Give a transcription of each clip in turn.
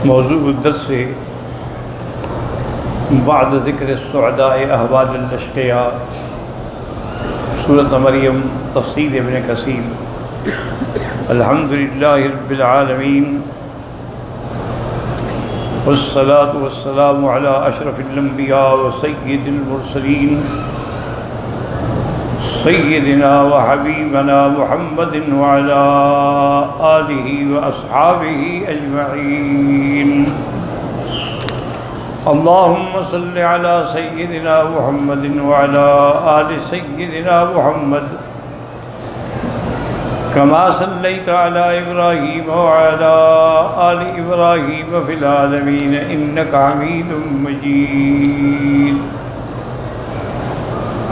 موضوع الدرس سے بعد ذکر السعداء احوال الاشقیاء سورۃ مریم تفسیر ابن کثیر۔ الحمدللہ رب العالمین والصلاة والسلام علی اشرف الانبیاء وسید المرسلین سیدنا وحبیبنا محمد وعلی آلہ واصحابہ اجمعین۔ اللہم صل علی سیدنا محمد وعلی آل سیدنا محمد کما صلیت علی ابراہیم وعلی آل ابراہیم فی العالمین انک حمید مجید۔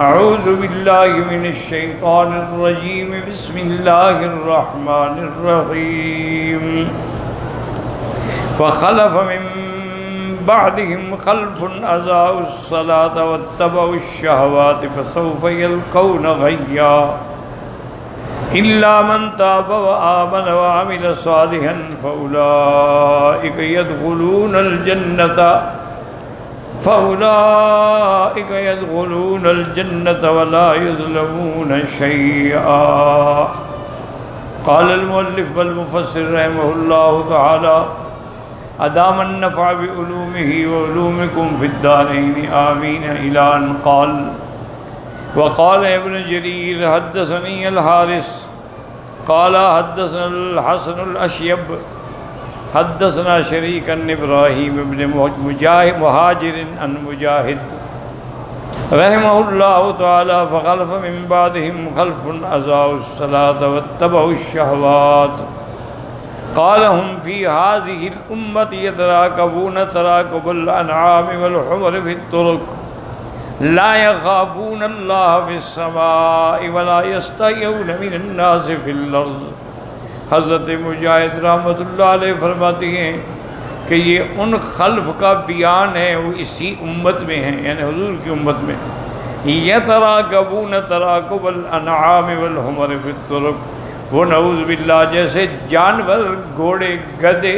اعوذ باللہ من الشیطان الرجیم، بسم اللہ الرحمن الرحیم۔ فخلف من بعدهم خلف اضاعوا الصلاة واتبعوا الشهوات فسوف يلقون غيا إلا من تاب وآمن وعمل صالحا فأولئك يدخلون الجنة ولا يظلمون شيئا۔ قال المؤلف والمفسر رحمه الله تعالى ادام النفع بعلومه وعلومكم في الدارين آمين إلى أن قال وقال ابن جرير حدثني الحارث قال حدثنا الحسن الأشيب حدثنا شريك عن إبراهيم بن مهاجر عن مجاهد رحمه الله تعالى فخلف من بعدهم خلف أضاعوا الصلاة واتبعوا الشهوات قال هم في هذه الأمة يتراكبون تراكب الأنعام والحمر في الطرق لا يخافون الله في السماء ولا يستحيون من الناس في الأرض۔ حضرت مجاہد رحمۃ اللہ علیہ فرماتے ہیں کہ یہ ان خلف کا بیان ہے، وہ اسی امت میں ہیں، یعنی حضور کی امت میں۔ يتراكبون تراكب الأنعام والحمر في الطرق، وہ نعوذ باللہ جیسے جانور گھوڑے گدھے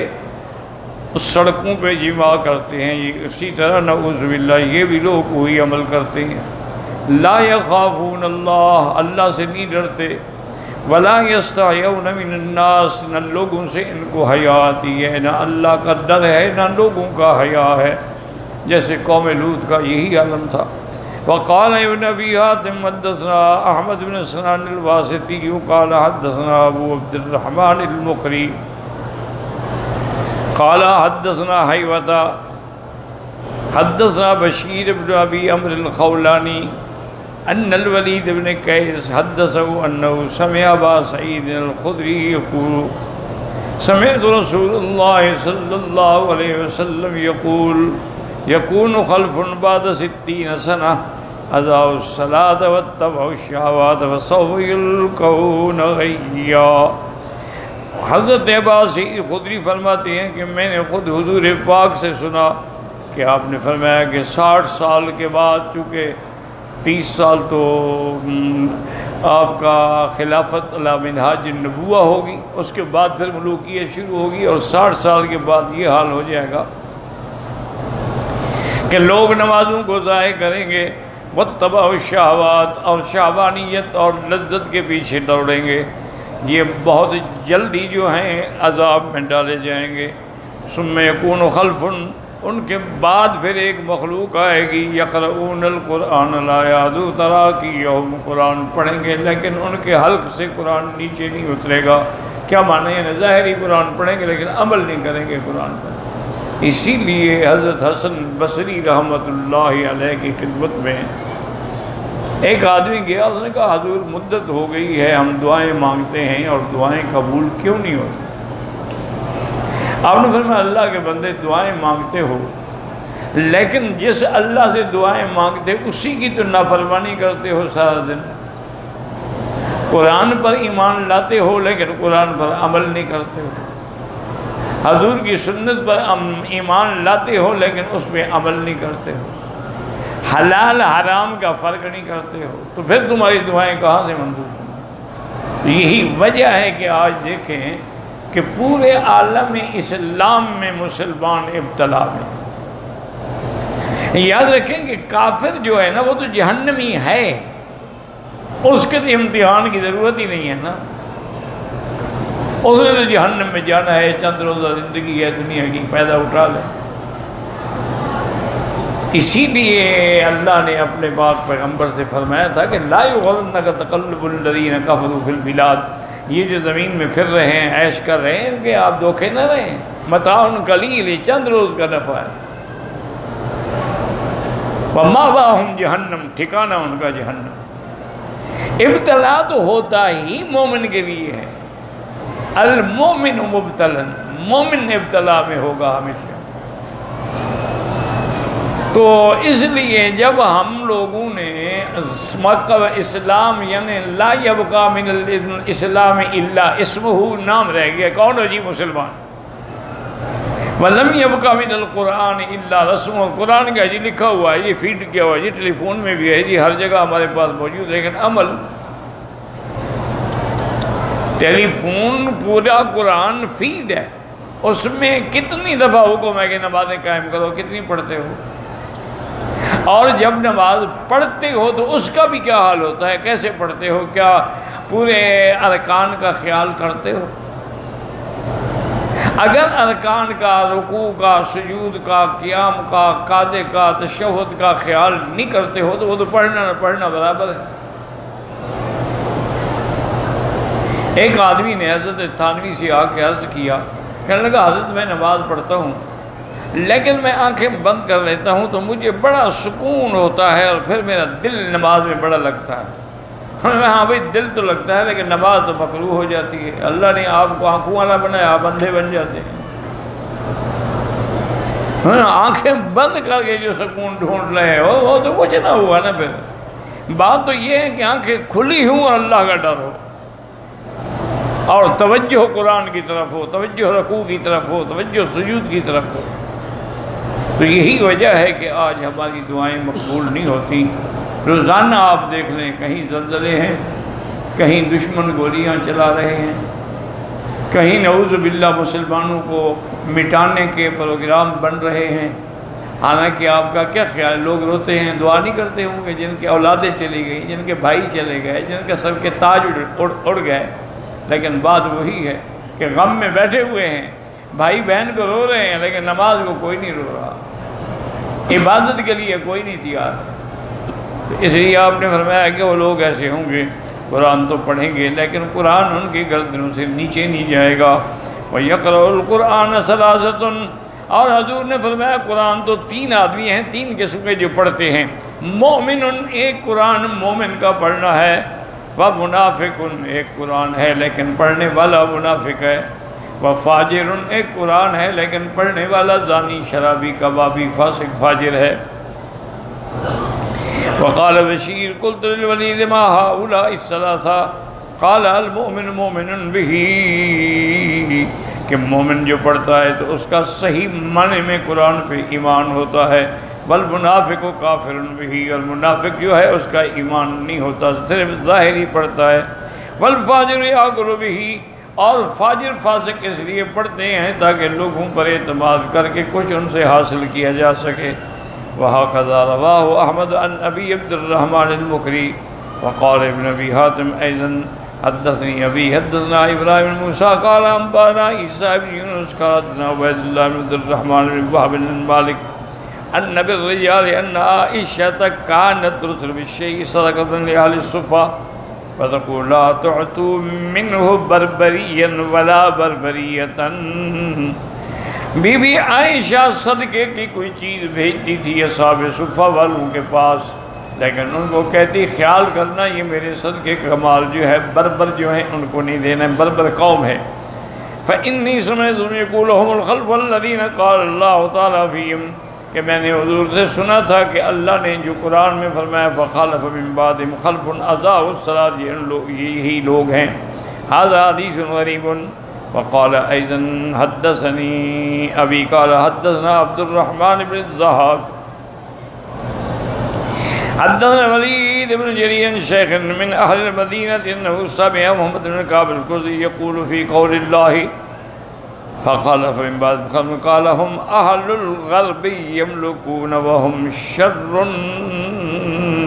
سڑکوں پہ جمع کرتے ہیں، یہ اسی طرح نعوذ باللہ یہ بھی لوگ وہی عمل کرتے ہیں۔ لا یخافون اللہ، اللہ سے نہیں ڈرتے، ولا یستحیون من الناس، نہ لوگوں سے ان کو حیا آتی ہے، نہ اللہ کا ڈر ہے نہ لوگوں کا حیا ہے، جیسے قوم لوط کا یہی عالم تھا۔ وقال ابن ابی حاتم حدثنا احمد بن سنان الواسطی قال حدثنا ابو عبد الرحمن المقری قال حدثنا حیوة حدثنا بشیر بن ابی عمرو الخولانی ان الولید بن قیس حدثه انه سمع ابا سعید الخدری یقول سمعت رسول اللہ صلی اللہ علیہ وسلم یقول یکون خلف بعد 60 سنہ اضاعوا الصلاة واتبعوا الشہوات فسوف یلقون غیا۔ حضرت عباس خدری فرماتے ہیں کہ میں نے خود حضور پاک سے سنا کہ آپ نے فرمایا کہ 60 سال کے بعد، چونکہ 30 سال تو آپ کا خلافت علی منہاج النبوہ ہوگی، اس کے بعد پھر ملوکیت شروع ہوگی، اور 60 سال کے بعد یہ حال ہو جائے گا کہ لوگ نمازوں کو ضائع کریں گے، واتبعوا الشہوات، اور شہوانیت اور لذت کے پیچھے دوڑیں گے، یہ بہت جلدی جو ہیں عذاب میں ڈالے جائیں گے۔ ثم یکون خلف، ان کے بعد پھر ایک مخلوق آئے گی، یقرؤون القرآن لا یعدو تراکیہم، قرآن پڑھیں گے لیکن ان کے حلق سے قرآن نیچے نہیں اترے گا۔ کیا معنی ہے؟ ظاہری قرآن پڑھیں گے لیکن عمل نہیں کریں گے قرآن پر۔ اسی لیے حضرت حسن بصری رحمۃ اللہ علیہ کی خدمت میں ایک آدمی گیا، اس نے کہا حضور مدت ہو گئی ہے ہم دعائیں مانگتے ہیں اور دعائیں قبول کیوں نہیں ہوتی؟ آپ نے فرمایا اللہ کے بندے دعائیں مانگتے ہو لیکن جس اللہ سے دعائیں مانگتے اسی کی تو نافرمانی کرتے ہو سارا دن۔ قرآن پر ایمان لاتے ہو لیکن قرآن پر عمل نہیں کرتے ہو، حضور کی سنت پر ایمان لاتے ہو لیکن اس پہ عمل نہیں کرتے ہو، حلال حرام کا فرق نہیں کرتے ہو، تو پھر تمہاری دعائیں کہاں سے منظور ہوں؟ یہی وجہ ہے کہ آج دیکھیں کہ پورے عالم اسلام میں مسلمان ابتلا میں۔ یاد رکھیں کہ کافر جو ہے نا وہ تو جہنمی ہے، اس کے لیے امتحان کی ضرورت ہی نہیں ہے نا، اس نے تو جہنم میں جانا ہے، چند روزہ زندگی ہے دنیا کی، فائدہ اٹھا لے۔ اسی لیے اللہ نے اپنے پاک پیغمبر سے فرمایا تھا کہ لا یغرنک تقلب الذین کفروا فی البلاد، یہ جو زمین میں پھر رہے ہیں، عیش کر رہے ہیں، ان کے آپ دھوکے نہ رہیں، متاع قلیل، چند روز کا نفع ہے۔ ومأواہم جہنم، ٹھکانہ ان کا جہنم۔ ابتلا تو ہوتا ہی مومن کے لیے ہے، المومن مبتلا، مومن ابتلا میں ہوگا ہمیشہ۔ تو اس لیے جب ہم لوگوں نے مکہ اسلام یعنی لا یبقى من الاسلام الا اسمہ، نام رہ گیا، کون ہو جی مسلمان، وَلَمْ يَبْقَ مِنَ الْقُرْآنِ إِلَّا رَسْمُ، قرآن کا جی لکھا ہوا ہے، یہ فیڈ کیا ہوا ہے جی، ٹیلی فون میں بھی ہے جی، ہر جگہ ہمارے پاس موجود ہے، لیکن عمل، ٹیلی فون پورا قرآن فیڈ ہے، اس میں کتنی دفعہ حکم ہے کہ نمازیں قائم کرو، کتنی پڑھتے ہو، اور جب نماز پڑھتے ہو تو اس کا بھی کیا حال ہوتا ہے، کیسے پڑھتے ہو، کیا پورے ارکان کا خیال کرتے ہو؟ اگر ارکان کا، رکوع کا، سجود کا، قیام کا، قعدے کا، تشہد کا خیال نہیں کرتے ہو تو وہ تو پڑھنا نہ پڑھنا برابر ہے۔ ایک آدمی نے حضرت تھانوی سے آ کے عرض کیا، کہنے لگا حضرت میں نماز پڑھتا ہوں لیکن میں آنکھیں بند کر لیتا ہوں تو مجھے بڑا سکون ہوتا ہے اور پھر میرا دل نماز میں بڑا لگتا ہے۔ ہاں بھائی دل تو لگتا ہے لیکن نماز تو مکروہ ہو جاتی ہے، اللہ نے آپ کو آنکھوں والا بنایا، آپ اندھے بن جاتے ہیں۔ ہاں آنکھیں بند کر کے جو سکون ڈھونڈ رہے ہو وہ تو کچھ نہ ہوا نا۔ پھر بات تو یہ ہے کہ آنکھیں کھلی ہوں اور اللہ کا ڈر ہو، اور توجہ قرآن کی طرف ہو، توجہ رکوع کی طرف ہو، توجہ سجود کی طرف ہو۔ تو یہی وجہ ہے کہ آج ہماری دعائیں مقبول نہیں ہوتی۔ روزانہ آپ دیکھ لیں، کہیں زلزلے ہیں، کہیں دشمن گولیاں چلا رہے ہیں، کہیں نعوذ باللہ مسلمانوں کو مٹانے کے پروگرام بن رہے ہیں۔ حالانکہ آپ کا کیا خیال، لوگ روتے ہیں، دعا نہیں کرتے ہوں گے جن کی اولادیں چلی گئی، جن کے بھائی چلے گئے، جن کے سر کے تاج اڑ گئے، لیکن بات وہی ہے کہ غم میں بیٹھے ہوئے ہیں، بھائی بہن کو رو رہے ہیں لیکن نماز کو کوئی نہیں رو رہا، عبادت کے لیے کوئی نہیں تیار۔ تو اس لیے آپ نے فرمایا کہ وہ لوگ ایسے ہوں گے، قرآن تو پڑھیں گے لیکن قرآن ان کی گردنوں سے نیچے نہیں جائے گا۔ وَيَقْرَأُ الْقُرْآنَ ثَلَاثَةٌ، اور حضور نے فرمایا قرآن تو تین آدمی ہیں، تین قسم کے جو پڑھتے ہیں۔ مومن، ایک قرآن مومن کا پڑھنا ہے، وَمُنَافِقٌ، ایک قرآن ہے لیکن پڑھنے والا منافق ہے، وَفَاجِرٌ، ایک قرآن ہے لیکن پڑھنے والا زانی، شرابی، کبابی، فاسق، فاجر ہے۔ وقال بشیر قلت للولید ما هؤلاء الثلاثة قال المؤمن مؤمن به، کہ مومن جو پڑھتا ہے تو اس کا صحیح معنی میں قرآن پہ ایمان ہوتا ہے، والمنافق کافر به، اور منافق جو ہے اس کا ایمان نہیں ہوتا، صرف ظاہری پڑھتا ہے، والفاجر یأکل به، اور فاجر فاسق اس لیے پڑھتے ہیں تاکہ لوگوں پر اعتماد کر کے کچھ ان سے حاصل کیا جا سکے۔ وَهَكَذَا رَوَاهُ أَحْمَدُ عَنْ أَبِي عبد الرحمن المقری، وقال ابن أبي حاتم أيضا حدثني أبي حدثنا إبراهيم بن موسى قال أنبأنا عيسى بن يونس قال حدثنا عبيد الله بن عبد الرحمن بن وهب بن مالك أن بالرجال أن عائشة كانت ترسل بالشيء صدقة لأهل الصفة فتقول لا تعطوا منه بربريا ولا بربرية، بی بی عائشہ صدقے کی کوئی چیز بھیجتی تھی اصحاب صفہ والوں کے پاس، لیکن ان کو کہتی خیال کرنا یہ میرے صدقے کا مال جو ہے بربر جو ہیں ان کو نہیں دینا، بربر قوم ہے۔ فإنی سمعتهم یقولهم الخلف الذین قال اللہ تعالیٰ فیہم، کہ میں نے حضور سے سنا تھا کہ اللہ نے جو قرآن میں فرمایا فخلف من بعدہم خلف اضاعوا الصلاۃ، یہی لوگ ہیں۔ ھذا حدیث غریب۔ وقال أيضا حدثني أبي قال حدثنا عبد الرحمن بن الضحاك حدثنا وليد بن جرير شيخ من أهل المدينة أنه سمع محمد بن كعب القرظي يقول في قول الله فخلف من بعد قال هم اہل الغرب یملکون وهم شر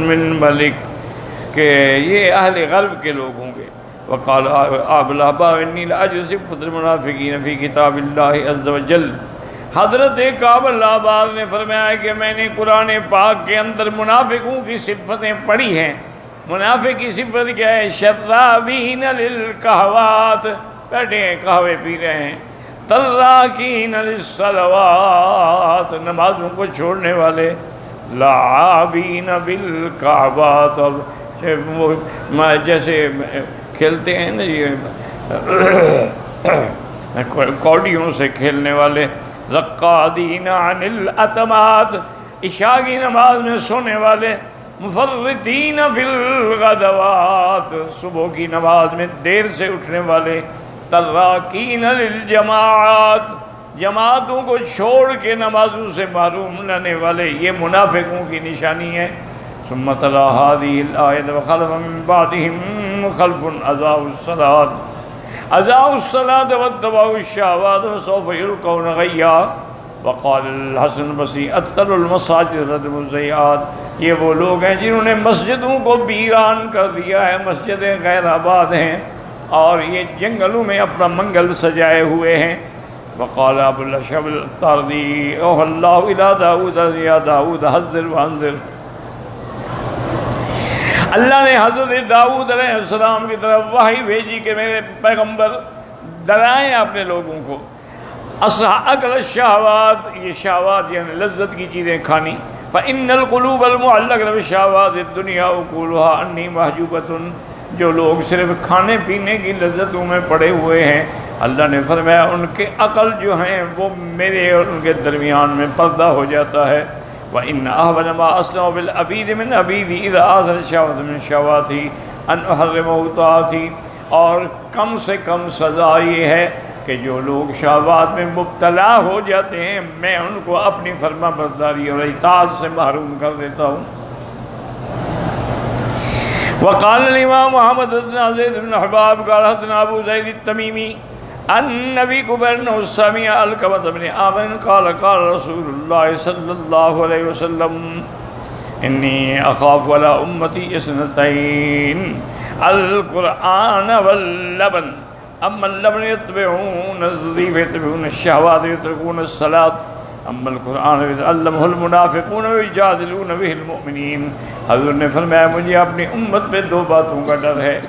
من ملک، کہ یہ اہل غرب کے لوگ ہوں گے۔ وقال ابو الاحباب انی لاجد صفۃ المنافقین فی کتاب اللہ عز وجل، حضرت کعب الاحباب نے فرمایا کہ میں نے قرآن پاک کے اندر منافقوں کی صفتیں پڑھی ہیں۔ منافق کی صفت کیا ہے؟ شرابین للقہوات، بیٹھے ہیں قہوے پی رہے ہیں، تراکین للصلوات، نمازوں کو چھوڑنے والے، لاعبین بالکعبات، اور وہ جیسے کھیلتے ہیں نا یہ کوڑیوں سے کھیلنے والے، رقادین عن الاتمات، عشاء کی نماز میں سونے والے، مفرطین فی الغدوات، صبح کی نماز میں دیر سے اٹھنے والے، تراکین للجماعات، جماعتوں کو چھوڑ کے نمازوں سے محروم رہنے والے، یہ منافقوں کی نشانی ہے۔ ثم تلا هذه الآية وخلف من بعدهم خلف أضاعوا الصلاة واتبعوا الشهوات وسوف يلقون غيا وقال الحسن البصري أتقل المساجد ردم الزيات، یہ وہ لوگ ہیں جنہوں نے مسجدوں کو ویران کر دیا ہے، مسجدیں غیر آباد ہیں اور یہ جنگلوں میں اپنا منگل سجائے ہوئے ہیں۔ وقال ابو الاشعب الطاردی اوحى الله الى داود يا داود حذر وانذر، اللہ نے حضرت داؤد علیہ السلام کی طرف وحی بھیجی کہ میرے پیغمبر ڈرائیں اپنے لوگوں کو۔ اکل الشہوات، یہ شہوات یعنی لذت کی چیزیں کھانی، فإن القلوب المعلقة بالشہوات الدنیا عقولها عنی محجوبۃ، جو لوگ صرف کھانے پینے کی لذتوں میں پڑے ہوئے ہیں، اللہ نے فرمایا ان کے عقل جو ہیں وہ میرے اور ان کے درمیان میں پردہ ہو جاتا ہے۔ وَإِنَّ أَهْوَنَ مَا أَسْلَمَ بِالْعَبِيدِ مِنْ عَبِيدِ إِذَا آثَرَ الشَّهْوَةَ مِنْ شَهْوَاتِهِ أَنْ أُحَرِّمَهُ طَاعَتِهِ، اور کم سے کم سزا یہ ہے کہ جو لوگ شہوات میں مبتلا ہو جاتے ہیں میں ان کو اپنی فرما برداری اور اطاعت سے محروم کر دیتا ہوں۔ وقال الامام محمد بن زید بن حباب قال حدثنا ابو زید التمیمی النبی قبرن سمع القمۃ بن عامر قال قال رسول اللہ صلی اللہ علیہ وسلم انی اخاف علی امتی اثنتین القرآن واللبن، اما اللبن یتبعون الظیف یتبعون الشہوات یترکون الصلاة، اما القرآن یتعلمہ المنافقون ویجادلون بہ المؤمنین۔ حضور نے فرمایا مجھے اپنی امت پہ دو باتوں کا ڈر ہے،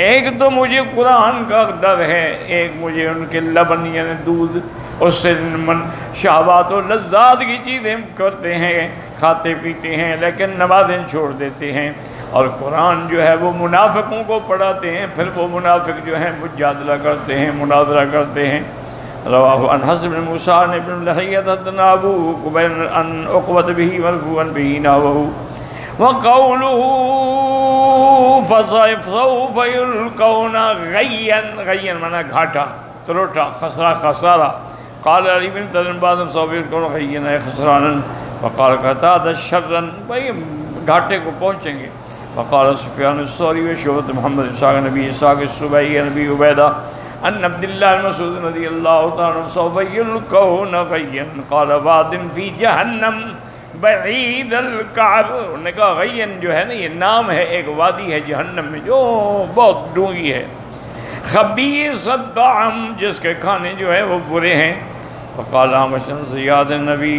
ایک تو مجھے قرآن کا ڈر ہے، ایک مجھے ان کے لبن یعنی دودھ، اس سے شہوات و لذات کی چیزیں کرتے ہیں، کھاتے پیتے ہیں لیکن نمازیں چھوڑ دیتے ہیں، اور قرآن جو ہے وہ منافقوں کو پڑھاتے ہیں، پھر وہ منافق جو ہیں مجادلہ کرتے ہیں، مناظرہ کرتے ہیں۔ رواہ عن حفص بن موسیٰ بن لحیۃ حدثنا ابو قبیر عن عقبۃ بہ مرفوعا بہ نحوہ۔ وقوله فسوف يلقون غیا، غیا مانا گھاٹا، تروٹا، خسرہ، خسارہ۔ قال علی بن طلحہ بعد سوف يلقون غیا خسرانا، وقال قتادہ شرا، بھائی گھاٹے کو پہنچیں گے۔ وقال سفیان الثوری وشعبۃ محمد اسحاق نبی اسحاق السبعی نبی عبیدہ ان عبد اللہ بن مسعود رضی اللہ تعالی عنہ سوف يلقون غیا قال واد فی جہنم بعید القعر، انہوں نے کہا غین جو ہے نا یہ نام ہے ایک وادی ہے جہنم میں جو بہت ڈونگی ہے، خبیث الطعم جس کے کھانے جو ہے وہ برے ہیں۔ وقال عامشن زیاد نبی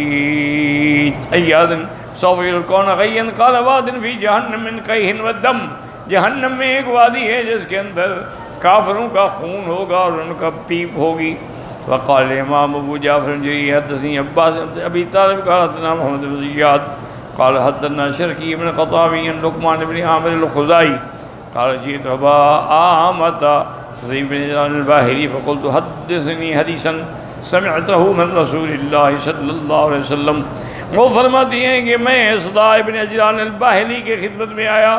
ایاد سوف یلقون غیا قال واد فی جہنم من قیح ودم، جہنم میں ایک وادی ہے جس کے اندر کافروں کا خون ہوگا اور ان کا پیپ ہوگی۔ وقال امام ابو جعفر الجری حدثني عباس ابی طالب قال حدثنا محمد بن زیاد قال حدثنا شرقی بن قطاوی عن لقمان بن عامر الخزاعی قال جئت ابا آمۃ ذی بن عجلان الباہلی فقلت حدثني حدیثا سمعته من رسول اللہ صلی اللہ علیہ وسلم، وہ فرماتی ہیں کہ میں صداع بن عجلان الباہلی کی خدمت میں آیا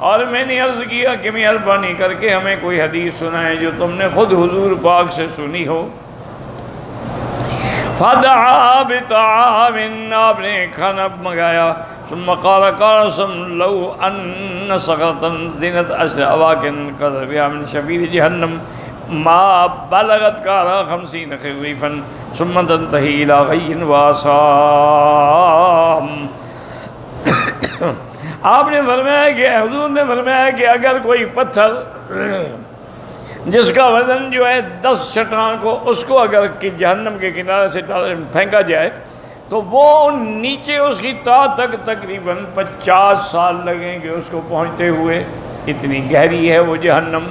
اور میں نے عرض کیا کہ مہربانی کر کے ہمیں کوئی حدیث سنائیں جو تم نے خود حضور پاک سے سنی ہو۔ فدعا بطعام، آپ نے کھانا منگایا، ثم قال قاسم لو ان سقطا زینت اسر اواکن قذر بها من شفیر جہنم، ما بلغت کارا 50 خریفا ثم تنتهي الى غی وآثام۔ آپ نے فرمایا کہ حضور نے فرمایا کہ اگر کوئی پتھر جس کا وزن جو ہے 10 چٹان کو، اس کو اگر کہ جہنم کے کنارے سے پھینکا جائے تو وہ نیچے اس کی تا تک تقریباً 50 سال لگیں گے اس کو پہنچتے ہوئے، اتنی گہری ہے وہ جہنم۔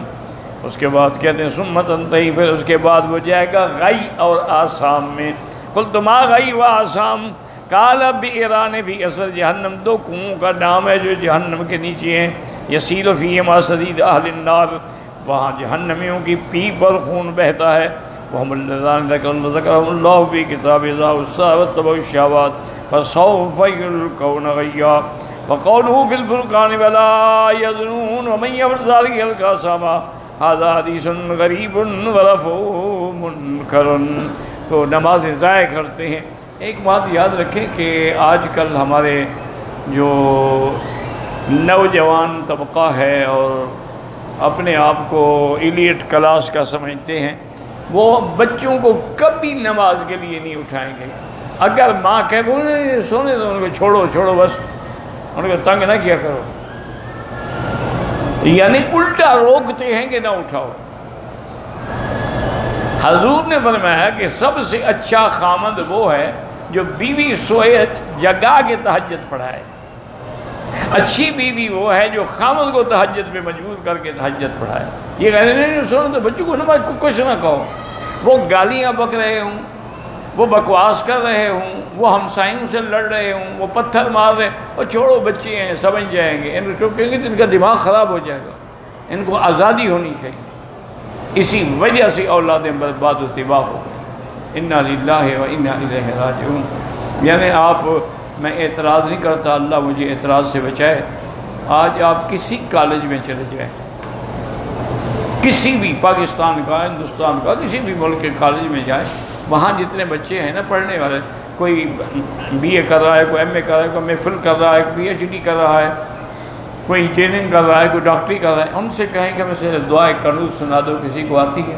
اس کے بعد کہتے ہیں سمت انتہی، پھر اس کے بعد وہ جائے گا غی اور آسام میں۔ قلت ما غی و آسام، قال بئران فی اصل جہنم، 2 کنوؤں کا نام ہے جو جہنم کے نیچے ہیں۔ یسیل فیہما صدید اہل النار، وہاں جہنمیوں کی پیپ اور خون بہتا ہے۔ وهم الذين ذكرهم الله في كتابه إذا واتبعوا الشهوات فسوف يلقون غيا وقوله في الفرقان ولا يزنون ومن يفعل ذلك يلقى أثاما هذا حديث غريب ولفظه منكر۔ تو نمازیں ضائع کرتے ہیں۔ ایک بات یاد رکھیں کہ آج کل ہمارے جو نوجوان طبقہ ہے اور اپنے آپ کو ایلیٹ کلاس کا سمجھتے ہیں، وہ بچوں کو کبھی نماز کے لیے نہیں اٹھائیں گے۔ اگر ماں کہے بولے سونے دو ان کو، چھوڑو بس، ان کو تنگ نہ کیا کرو، یعنی الٹا روکتے ہیں کہ نہ اٹھاؤ۔ حضور نے فرمایا کہ سب سے اچھا خامند وہ ہے جو بیوی سوئے جگا کے تہجد پڑھائے۔ اچھی بیوی وہ ہے جو خامد کو تہجد میں مجبور کر کے تہجد پڑھائے۔ یہ کہنے نہیں سنو تو بچوں کو نماز کو کچھ نہ کہو، وہ گالیاں بک رہے ہوں، وہ بکواس کر رہے ہوں، وہ ہمسایوں سے لڑ رہے ہوں، وہ پتھر مار رہے، اور چھوڑو بچے ہیں سمجھ جائیں گے، ان کو چپکیں گے تو ان کا دماغ خراب ہو جائے گا۔ ان کو آزادی ہونی چاہیے۔ اسی وجہ سے اولادیں برباد و تباہ ہو گئی۔ انا للہ و انا الیہ راجعون۔ یعنی میں اعتراض نہیں کرتا، اللہ مجھے اعتراض سے بچائے۔ آج آپ کسی کالج میں چلے جائیں، کسی بھی پاکستان کا، ہندوستان کا، کسی بھی ملک کے کالج میں جائیں، وہاں جتنے بچے ہیں نا پڑھنے والے، کوئی بی اے کر رہا ہے، کوئی ایم اے کر رہا ہے، کوئی محفل کر رہا ہے، کوئی پی ایچ ڈی کر رہا ہے، کوئی انجینئرنگ کر رہا ہے، کوئی ڈاکٹری کر رہا ہے، ان سے کہیں کہ ہمیں سے دعائے قنوت سنا دو، کسی کو آتی ہے؟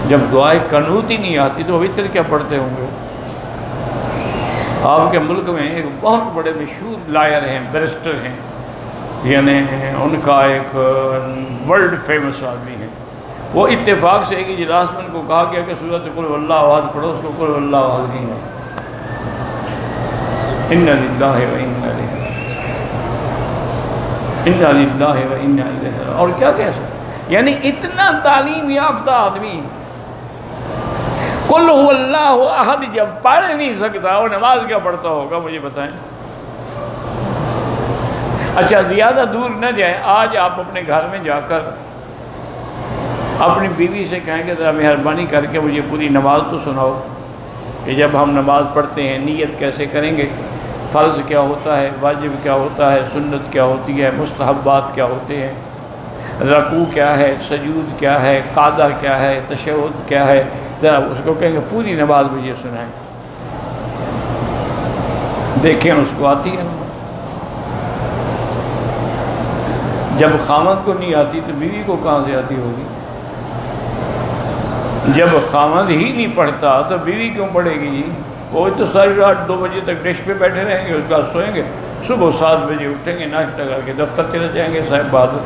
جب دعائے قنوت ہی نہیں آتی تو وتر کیا پڑھتے ہوں گے؟ آپ کے ملک میں ایک بہت بڑے مشہور لائر ہیں، بیرسٹر ہیں، یعنی ان کا ایک ورلڈ فیمس آدمی ہے، وہ اتفاق سے ایک اجلاس میں ان کو کہا گیا کہ سورۃ قل هو اللہ احد پڑھو، اس کو قل هو اللہ احد نہیں ہے۔ انا للہ و انا الیہ، انا للہ و انا الیہ، اور کیا کہہ سکتے؟ یعنی اتنا تعلیم یافتہ آدمی قل هو اللہ احد جب پڑھ نہیں سکتا، وہ نماز کیا پڑھتا ہوگا؟ مجھے بتائیں۔ اچھا زیادہ دور نہ جائیں، آج آپ اپنے گھر میں جا کر اپنی بیوی سے کہیں کہ ذرا مہربانی کر کے مجھے پوری نماز تو سناؤ، کہ جب ہم نماز پڑھتے ہیں نیت کیسے کریں گے، فرض کیا ہوتا ہے، واجب کیا ہوتا ہے، سنت کیا ہوتی ہے، مستحبات کیا ہوتے ہیں، رکوع کیا ہے، سجود کیا ہے، قعدہ کیا ہے، تشہد کیا ہے، ذرا اس کو کہیں گے پوری نماز مجھے سنائیں، دیکھیں اس کو آتی ہے نماز۔ جب خامد کو نہیں آتی تو بیوی کو کہاں سے آتی ہوگی؟ جب خامد ہی نہیں پڑھتا تو بیوی کیوں پڑھے گی جی؟ وہ تو ساری رات 2 بجے تک ڈش پہ بیٹھے رہیں گے، اس کے بعد سوئیں گے، صبح 7 بجے اٹھیں گے، ناشتہ کر کے دفتر چلے جائیں گے۔ صاحب بہادر،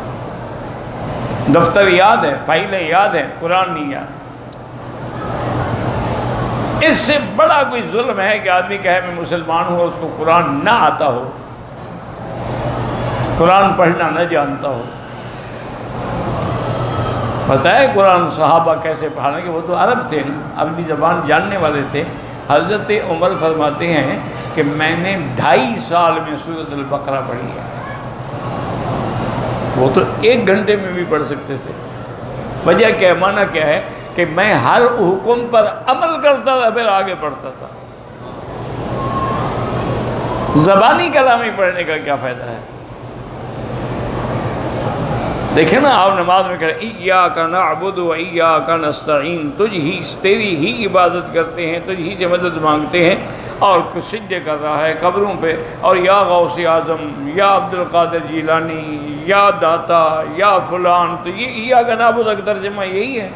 دفتر یاد ہے، فائلیں یاد ہیں، قرآن نہیں یاد۔ اس سے بڑا کوئی ظلم ہے کہ آدمی کہے میں مسلمان ہوں اور اس کو قرآن نہ آتا ہو، قرآن پڑھنا نہ جانتا ہو۔ پتہ ہے قرآن صحابہ کیسے پڑھانے کہ وہ تو عرب تھے نا، عربی زبان جاننے والے تھے۔ حضرت عمر فرماتے ہیں کہ میں نے 2.5 سال میں سورۃ البقرہ پڑھی ہے۔ وہ تو 1 گھنٹے میں بھی پڑھ سکتے تھے۔ وجہ کیا، معنی کیا ہے کہ میں ہر حکم پر عمل کرتا تھا، پھر آگے پڑھتا تھا۔ زبانی کلامی پڑھنے کا کیا فائدہ ہے؟ دیکھیں نا آپ نماز میں کہتے ہیں ایاک نعبد و ایاک نستعین، تیری ہی عبادت کرتے ہیں، تجھ ہی سے مدد مانگتے ہیں، اور سجدے کر رہا ہے قبروں پہ، اور یا غوث اعظم، یا عبد القادر جیلانی، یا داتا، یا فلان. تو یہ ایاک نعبد کا ترجمہ یہی ہے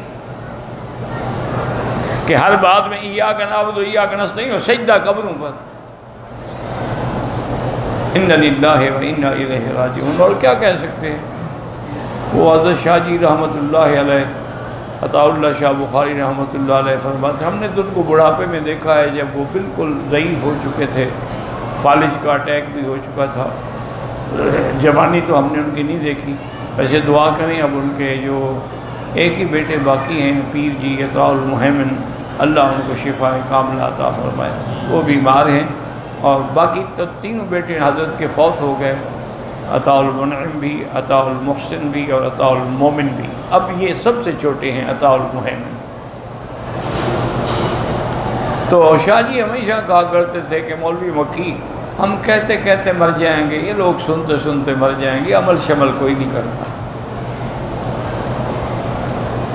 کہ ہر بات میں ایاک نعبد و ایاک نستعین، اور سجدہ قبروں پر. ان للہ و انا الیہ راجعون. اور کیا کہہ سکتے ہیں؟ وہ حضرت شاہ جی رحمۃ اللہ علیہ، عطاء اللہ شاہ بخاری رحمۃ اللہ علیہ فرماتے، ہم نے تو ان کو بڑھاپے میں دیکھا ہے جب وہ بالکل ضعیف ہو چکے تھے، فالج کا اٹیک بھی ہو چکا تھا. جوانی تو ہم نے ان کی نہیں دیکھی. ویسے دعا کریں اب ان کے جو ایک ہی بیٹے باقی ہیں پیر جی عطاء المہیمن، اللہ ان کو شفا کاملہ عطا فرمائے، وہ بیمار ہیں. اور باقی تینوں بیٹے حضرت کے فوت ہو گئے، عطاء المنعم بھی، عطاء المحسن بھی، اور عطاء المومن بھی. اب یہ سب سے چھوٹے ہیں عطاء المہیمن. تو شاہ جی ہمیشہ کہا کرتے تھے کہ مولوی مکی، ہم کہتے کہتے مر جائیں گے، یہ لوگ سنتے سنتے مر جائیں گے، عمل شمل کوئی نہیں کرتا.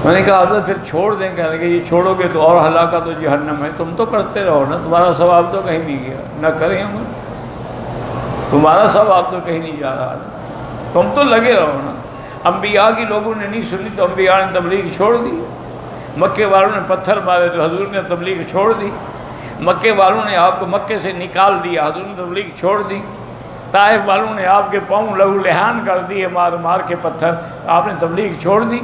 میں نے کہا حضرت پھر چھوڑ دیں. کہنے لگے یہ چھوڑو گے تو اور ہلاکت و جہنم ہے، تم تو کرتے رہو نا، تمہارا ثواب تو کہیں نہیں گیا. نہ کریں عمل، تمہارا ثواب تو کہیں نہیں جا رہا نا، تم تو لگے رہو نا. انبیاء کی لوگوں نے نہیں سنی تو انبیاء نے تبلیغ چھوڑ دی. مکے والوں نے پتھر مارے تو حضور نے تبلیغ چھوڑ دی. مکے والوں نے آپ کو مکے سے نکال دیا، حضور نے تبلیغ چھوڑ دی. طائف والوں نے آپ کے پاؤں لہو لہان کر دیے مار مار کے پتھر، آپ نے تبلیغ چھوڑ دی.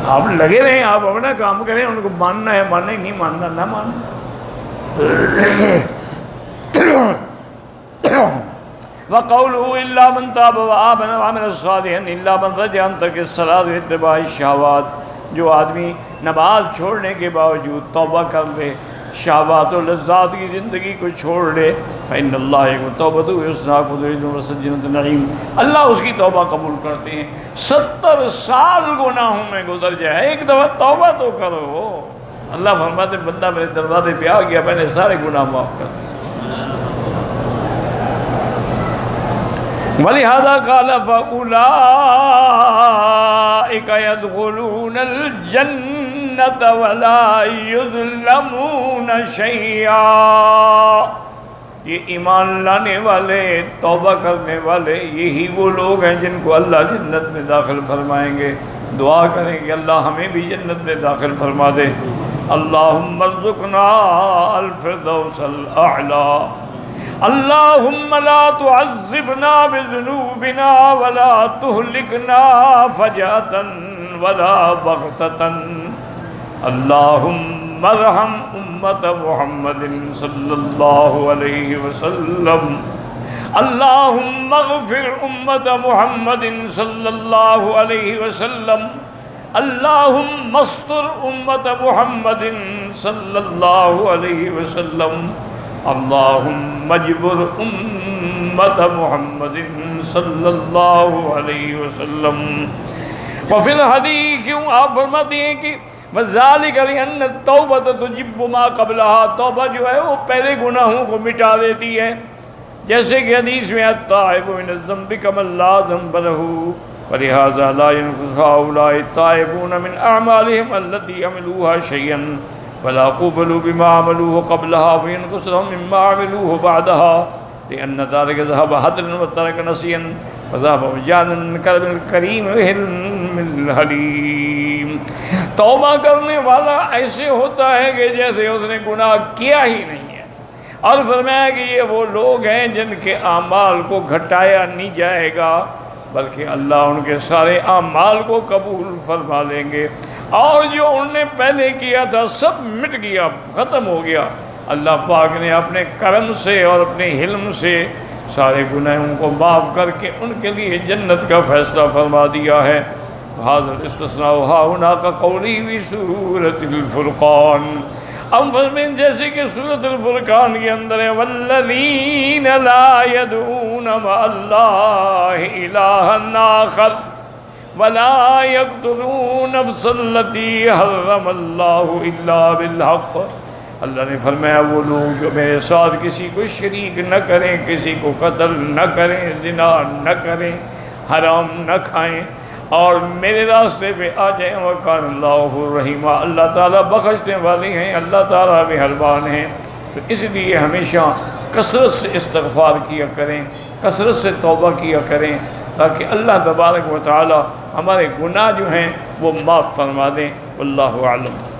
آپ لگے رہیں، آپ اپنا کام کریں، ان کو ماننا ہے ماننا، نہیں ماننا نہ ماننا. وَقَوْلُهُ إِلَّا مَنْ تَابَ وَآمَنَ وَعَمِلَ صَالِحًا إِلَّا مَنْ رَجَعَ عَنْ تَرْكِ الصَّلَاةِ وَاتِّبَاعِ الشَّهَوَاتِ. جو آدمی نماز چھوڑنے کے باوجود توبہ کر لے، شہوات و لذات کی زندگی کو چھوڑ لے، فإن اللہ توبۃ حسنہ وسجنۃ نعیم، اللہ اس کی توبہ قبول کرتے ہیں. 70 سال گناہوں میں گزر جائے، ایک دفعہ توبہ تو کرو. اللہ فرماتے بندہ میرے دروازے پہ آ گیا، میں نے سارے گناہ معاف کر دیے. وَلِهَذَا قَالَ فَأُولَٰئِكَ يَدْخُلُونَ الْجَنَّةَ وَلَا يُظْلَمُونَ شَيْئًا. یہ ایمان لانے والے، توبہ کرنے والے، یہی وہ لوگ ہیں جن کو اللہ جنت میں داخل فرمائیں گے. دعا کریں کہ اللہ ہمیں بھی جنت میں داخل فرما دے. اللہم ارزقنا الفردوس الاعلی. اللہم لا تعذبنا بذنوبنا ولا تہلکنا فجأة ولا بغتة. اللہم ارحم امت محمد صلی اللہ علیہ وسلم. اللہم اغفر امت محمد صلی اللہ علیہ وسلم. اللہم استر امت محمد صلی اللہ علیہ وسلم. اللہم اجبر امت محمد صلی اللہ علیہ وسلم. وفی الحدیث آپ فرماتے ہیں کہ وَذَلِكَ لِأَنَّ التَّوْبَةَ تُجِبُّ مَا قَبْلَهَا. توبہ جو ہے وہ پہلے گناہوں کو مٹا دیتی ہے، جیسے کہ حدیث میں التائب من الذنب كمن لا ذنب له. ولهذا لا ينقص هؤلاء التائبون من أعمالهم التي عملوها شيئا ولا قبلوا بما عملوه قبلها فينقص لهم مما عملوه بعدها، لأن ذلك ذهب هدرا وترك نسيا وذهب مجانا كريم من الحليم. توبہ کرنے والا ایسے ہوتا ہے کہ جیسے اس نے گناہ کیا ہی نہیں ہے. اور فرمایا کہ یہ وہ لوگ ہیں جن کے اعمال کو گھٹایا نہیں جائے گا، بلکہ اللہ ان کے سارے اعمال کو قبول فرما لیں گے. اور جو انہوں نے پہلے کیا تھا سب مٹ گیا، ختم ہو گیا. اللہ پاک نے اپنے کرم سے اور اپنے حلم سے سارے گناہوں کو معاف کر کے ان کے لیے جنت کا فیصلہ فرما دیا ہے. حاضر استثناء ہاہنا کا قولی بھی سورۃ الفرقان. ہم فرمائیں جیسے کہ سورۃ الفرقان کے اندر ہے والذین لا يدعون مع اللہ الہا آخر ولا يقتلون نفس التي حرم اللہ الا بالحق. اللہ نے فرمایا وہ لوگ جو میرے ساتھ کسی کو شریک نہ کریں، کسی کو قتل نہ کریں، زنا نہ کریں، حرام نہ کھائیں، اور میرے راستے پہ آ جائیں. وَكَانَ اللَّهُ غَفُورًا رَحِيمًا. اللہ تعالیٰ بخشنے والے ہیں، اللہ تعالیٰ مہربان ہیں. تو اس لیے ہمیشہ کثرت سے استغفار کیا کریں، کثرت سے توبہ کیا کریں، تاکہ اللہ تبارک و تعالی ہمارے گناہ جو ہیں وہ معاف فرما دیں۔ واللہ اعلم۔